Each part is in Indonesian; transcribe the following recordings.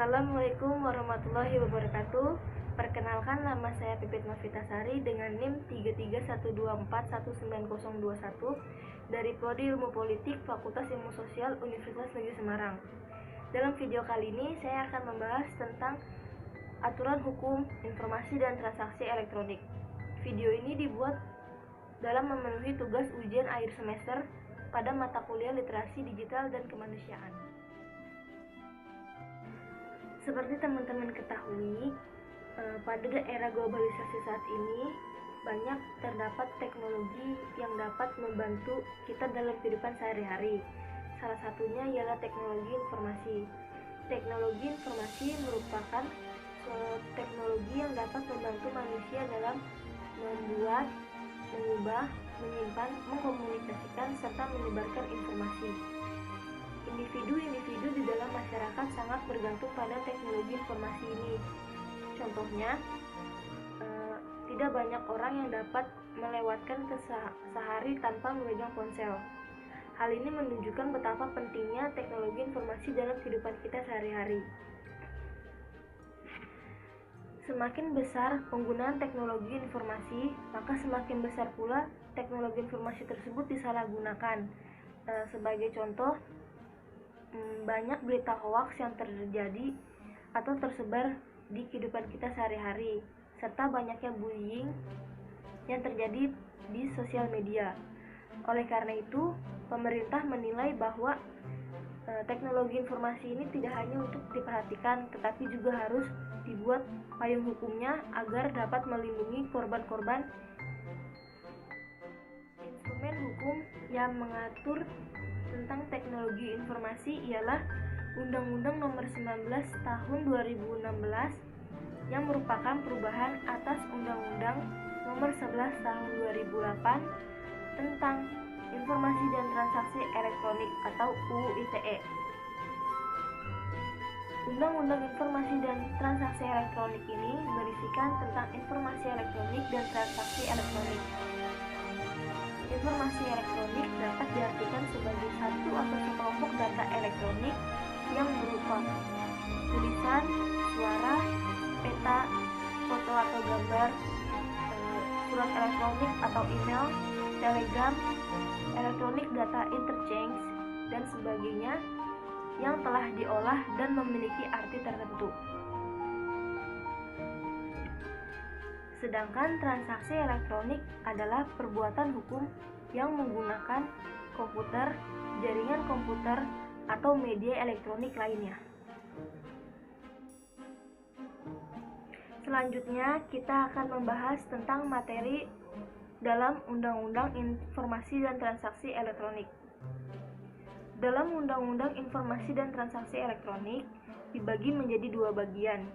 Assalamualaikum warahmatullahi wabarakatuh. Perkenalkan, nama saya Pipit Novitasari dengan NIM 3312419021 dari Prodi Ilmu Politik Fakultas Ilmu Sosial Universitas Negeri Semarang. Dalam video kali ini saya akan membahas tentang aturan hukum informasi dan transaksi elektronik. Video ini dibuat dalam memenuhi tugas ujian akhir semester pada mata kuliah Literasi Digital dan Kemanusiaan. Seperti teman-teman ketahui, pada era globalisasi saat ini banyak terdapat teknologi yang dapat membantu kita dalam kehidupan sehari-hari. Salah satunya ialah teknologi informasi. Teknologi informasi merupakan teknologi yang dapat membantu manusia dalam membuat, mengubah, menyimpan, mengkomunikasikan, serta menyebarkan informasi. Individu-individu di dalam masyarakat sangat bergantung pada teknologi informasi ini. Contohnya, tidak banyak orang yang dapat melewatkan sehari tanpa memegang ponsel. Hal ini menunjukkan betapa pentingnya teknologi informasi dalam kehidupan kita sehari-hari. Semakin besar penggunaan teknologi informasi, maka semakin besar pula teknologi informasi tersebut disalahgunakan. Sebagai contoh, banyak berita hoaks yang terjadi atau tersebar di kehidupan kita sehari-hari, serta banyaknya bullying yang terjadi di sosial media. Oleh karena itu, pemerintah menilai bahwa teknologi informasi ini tidak hanya untuk diperhatikan, tetapi juga harus dibuat payung hukumnya agar dapat melindungi korban-korban. Instrumen hukum yang mengatur tentang teknologi informasi ialah Undang-Undang Nomor 19 Tahun 2016 yang merupakan perubahan atas Undang-Undang Nomor 11 Tahun 2008 tentang Informasi dan Transaksi Elektronik atau UU ITE. Undang-Undang Informasi dan Transaksi Elektronik ini berisikan tentang informasi elektronik dan transaksi elektronik. Informasi elektronik dapat diartikan sebagai satu atau sekelompok data elektronik yang berupa tulisan, suara, peta, foto atau gambar, surat elektronik atau email, telegram, elektronik data interchange, dan sebagainya yang telah diolah dan memiliki arti tertentu. Sedangkan transaksi elektronik adalah perbuatan hukum yang menggunakan komputer, jaringan komputer, atau media elektronik lainnya. Selanjutnya, kita akan membahas tentang materi dalam Undang-Undang Informasi dan Transaksi Elektronik. Dalam Undang-Undang Informasi dan Transaksi Elektronik dibagi menjadi dua bagian,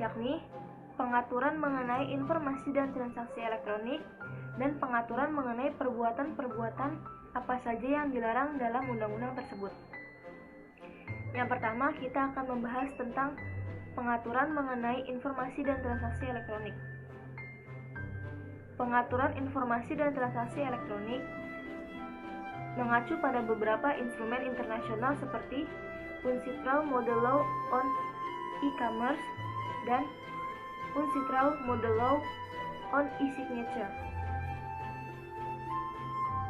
yakni pengaturan mengenai informasi dan transaksi elektronik dan pengaturan mengenai perbuatan-perbuatan apa saja yang dilarang dalam undang-undang tersebut. Yang pertama, kita akan membahas tentang pengaturan mengenai informasi dan transaksi elektronik. Pengaturan informasi dan transaksi elektronik mengacu pada beberapa instrumen internasional seperti UNCITRAL Model Law on E-commerce dan UNCITRAL Model Law on E-signature.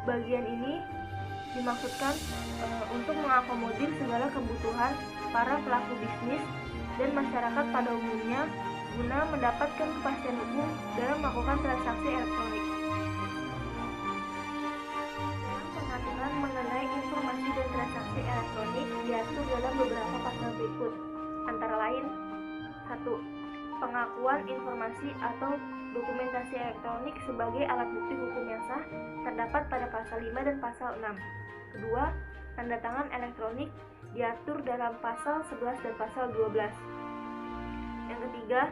Bagian ini dimaksudkan untuk mengakomodir segala kebutuhan para pelaku bisnis dan masyarakat pada umumnya guna mendapatkan kepastian hukum dalam melakukan transaksi elektronik. Pengaturan mengenai informasi dan transaksi elektronik diatur dalam beberapa pasal berikut, antara lain: 1. Pengakuan informasi atau dokumentasi elektronik sebagai alat bukti hukum yang sah terdapat pada pasal 5 dan pasal 6. Kedua, tanda tangan elektronik diatur dalam pasal 11 dan pasal 12. Yang ketiga,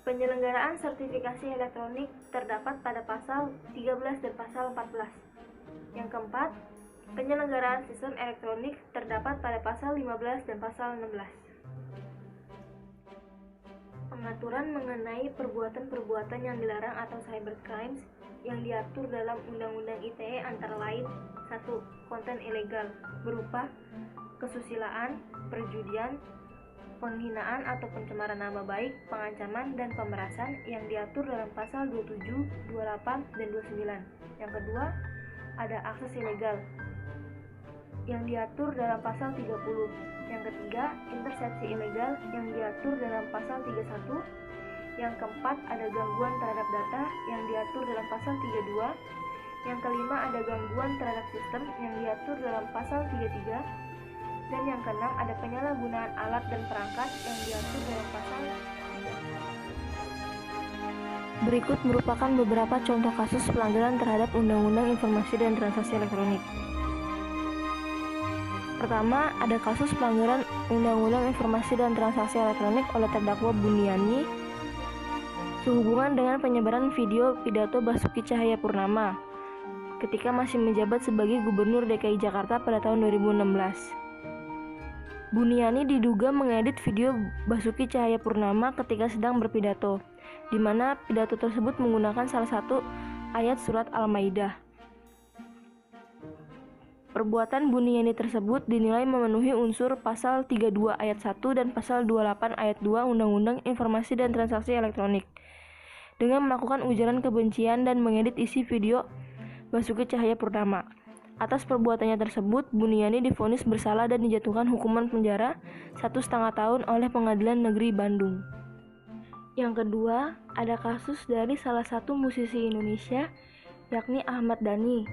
penyelenggaraan sertifikasi elektronik terdapat pada pasal 13 dan pasal 14. Yang keempat, penyelenggaraan sistem elektronik terdapat pada pasal 15 dan pasal 16. Pengaturan mengenai perbuatan-perbuatan yang dilarang atau cybercrimes yang diatur dalam Undang-Undang ITE antara lain: 1. Konten ilegal berupa kesusilaan, perjudian, penghinaan atau pencemaran nama baik, pengancaman, dan pemerasan yang diatur dalam pasal 27, 28, dan 29. Yang kedua, ada akses ilegal yang diatur dalam pasal 30. Yang ketiga, intersepsi ilegal yang diatur dalam pasal 31. Yang keempat, ada gangguan terhadap data yang diatur dalam pasal 32. Yang kelima, ada gangguan terhadap sistem yang diatur dalam pasal 33. Dan yang keenam, ada penyalahgunaan alat dan perangkat yang diatur dalam pasal 3. Berikut merupakan beberapa contoh kasus pelanggaran terhadap Undang-Undang Informasi dan Transaksi Elektronik. Pertama, ada kasus pelanggaran Undang-Undang Informasi dan Transaksi Elektronik oleh terdakwa Buniani sehubungan dengan penyebaran video pidato Basuki Cahayapurnama ketika masih menjabat sebagai Gubernur DKI Jakarta pada tahun 2016. Buniani diduga mengedit video Basuki Cahayapurnama ketika sedang berpidato, di mana pidato tersebut menggunakan salah satu ayat surat Al-Maidah. Perbuatan Buniani tersebut dinilai memenuhi unsur pasal 32 ayat 1 dan pasal 28 ayat 2 Undang-Undang Informasi dan Transaksi Elektronik dengan melakukan ujaran kebencian dan mengedit isi video Basuki Cahayapurnama. Atas perbuatannya tersebut, Buniani divonis bersalah dan dijatuhkan hukuman penjara 1,5 tahun oleh Pengadilan Negeri Bandung. Yang kedua, ada kasus dari salah satu musisi Indonesia, yakni Ahmad Dhani,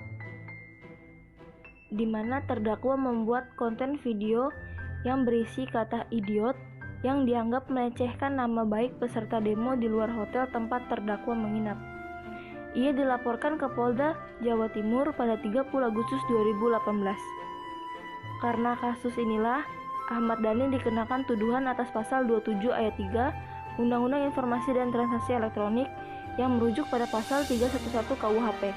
di mana terdakwa membuat konten video yang berisi kata idiot yang dianggap melecehkan nama baik peserta demo di luar hotel tempat terdakwa menginap. Ia dilaporkan ke Polda Jawa Timur pada 30 Agustus 2018. Karena kasus inilah, Ahmad Dhani dikenakan tuduhan atas pasal 27 ayat 3 Undang-Undang Informasi dan Transaksi Elektronik yang merujuk pada pasal 311 KUHP.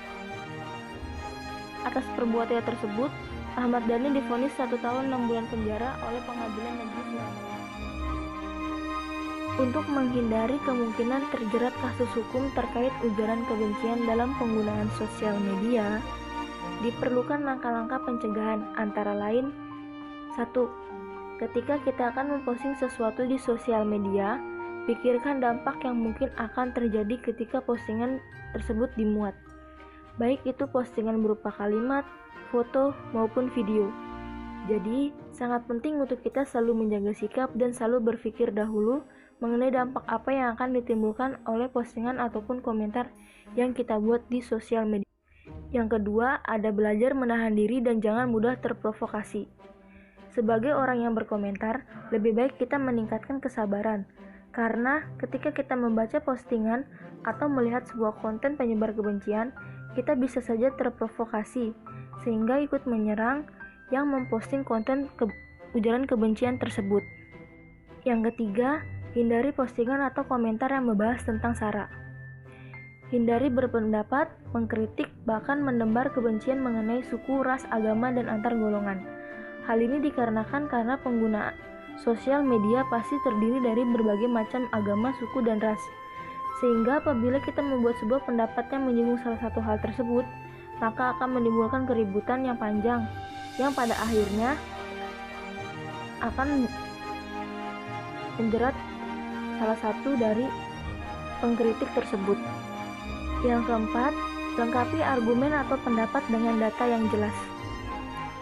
Atas perbuatannya tersebut, Ahmad Dhani divonis 1 tahun 6 bulan penjara oleh Pengadilan Negeri Surabaya. Untuk menghindari kemungkinan terjerat kasus hukum terkait ujaran kebencian dalam penggunaan sosial media, diperlukan langkah-langkah pencegahan antara lain 1. Ketika kita akan memposting sesuatu di sosial media, pikirkan dampak yang mungkin akan terjadi ketika postingan tersebut dimuat, baik itu postingan berupa kalimat, foto, maupun video. Jadi, sangat penting untuk kita selalu menjaga sikap dan selalu berpikir dahulu mengenai dampak apa yang akan ditimbulkan oleh postingan ataupun komentar yang kita buat di sosial media. Yang kedua, ada belajar menahan diri dan jangan mudah terprovokasi. Sebagai orang yang berkomentar, lebih baik kita meningkatkan kesabaran, karena ketika kita membaca postingan atau melihat sebuah konten penyebar kebencian, kita bisa saja terprovokasi, sehingga ikut menyerang yang memposting konten ujaran kebencian tersebut. Yang ketiga, hindari postingan atau komentar yang membahas tentang SARA. Hindari berpendapat, mengkritik, bahkan menebar kebencian mengenai suku, ras, agama, dan antar golongan. Hal ini dikarenakan karena pengguna sosial media pasti terdiri dari berbagai macam agama, suku, dan ras. Sehingga apabila kita membuat sebuah pendapat yang menyinggung salah satu hal tersebut, maka akan menimbulkan keributan yang panjang, yang pada akhirnya akan menjerat salah satu dari pengkritik tersebut. Yang keempat, lengkapi argumen atau pendapat dengan data yang jelas.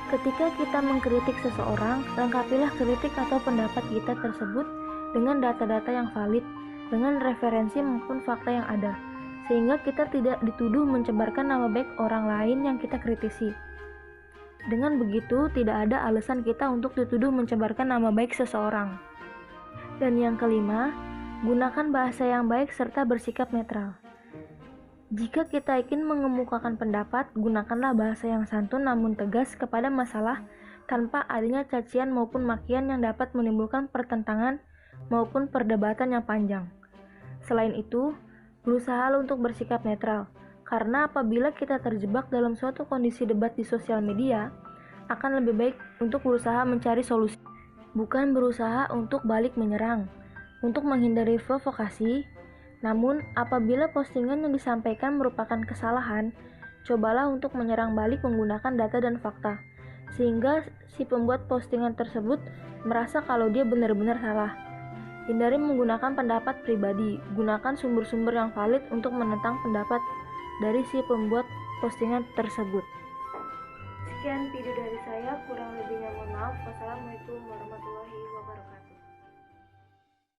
Ketika kita mengkritik seseorang, lengkapilah kritik atau pendapat kita tersebut dengan data-data yang valid, dengan referensi maupun fakta yang ada, sehingga kita tidak dituduh mencemarkan nama baik orang lain yang kita kritisi. Dengan begitu, tidak ada alasan kita untuk dituduh mencemarkan nama baik seseorang. Dan yang kelima, gunakan bahasa yang baik serta bersikap netral. Jika kita ingin mengemukakan pendapat, gunakanlah bahasa yang santun namun tegas kepada masalah tanpa adanya cacian maupun makian yang dapat menimbulkan pertentangan maupun perdebatan yang panjang. Selain itu, berusaha untuk bersikap netral, karena apabila kita terjebak dalam suatu kondisi debat di sosial media, akan lebih baik untuk berusaha mencari solusi, bukan berusaha untuk balik menyerang, untuk menghindari provokasi. Namun, apabila postingan yang disampaikan merupakan kesalahan, cobalah untuk menyerang balik menggunakan data dan fakta, sehingga si pembuat postingan tersebut merasa kalau dia benar-benar salah. Hindari menggunakan pendapat pribadi. Gunakan sumber-sumber yang valid untuk menentang pendapat dari si pembuat postingan tersebut. Sekian video dari saya, kurang lebihnya mohon maaf. Wassalamualaikum warahmatullahi wabarakatuh.